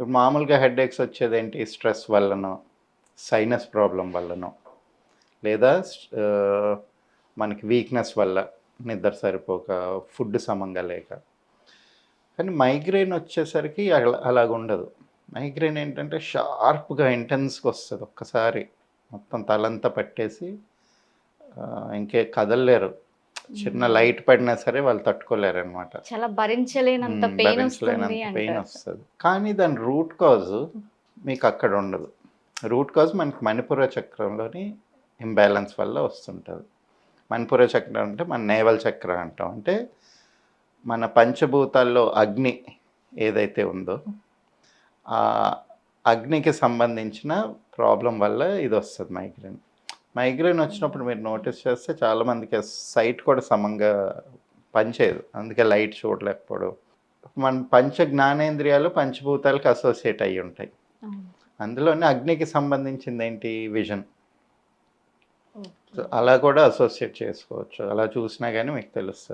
ఇప్పుడు మామూలుగా headaches వచ్చేదేంటి? Stress వల్లనో, సైనస్ ప్రాబ్లం వల్లనో, లేదా మనకి వీక్‌నెస్ వల్ల, నిద్ర సరిపోక, ఫుడ్ సమంగా లేక. కానీ మైగ్రేన్ వచ్చేసరికి అలాగుండదు. మైగ్రేన్ ఏంటంటే షార్ప్‌గా, ఇంటెన్స్‌గా వస్తది. ఒక్కసారి మొత్తం తలంతా పట్టేసి ఇంకే కదలలేరు. చిన్న హ్మ్. లైట్ పడినా సరే వాళ్ళు తట్టుకోలేరనమాట. చాలా భరించలేనంత పెయినొస్తుంది భరించలేనంత అంటారు. పెయినొస్తది. కానీ దాని రూట్ కాజ్ మీకక్కడ ఉండదు. రూట్ కాజ్ మనకి మణిపుర చక్రంలోని ఇంబాలెన్స్ వల్ల వస్తుంటది. మణిపుర చక్రం అంటే మన నేవల్ చక్ర అంటాం. అంటే మన పంచభూతాల్లో అగ్ని ఏదైతే ఉందో, ఆ అగ్నికి సంబంధించిన ప్రాబ్లమ్ వల్ల ఇదొస్తది మైగ్రేన్. మైగ్రేన్ వచ్చినప్పుడు మీరు నోటీస్ చేస్తే చాలామందికి సైట్ కూడా సమంగా పనిచేయదు. అందుకే లైట్ చూడలేకపోవడం. మన పంచ జ్ఞానేంద్రియాలు పంచభూతాలకు అసోసియేట్ అయ్యి ఉంటాయి. అవును. అందులోనే అగ్నికి సంబంధించిందేంటి? విజన్. So, okay. అలా కూడా అసోసియేట్ చేసుకోవచ్చు. అలా చూసినా గానీ మీకు తెలుస్తది.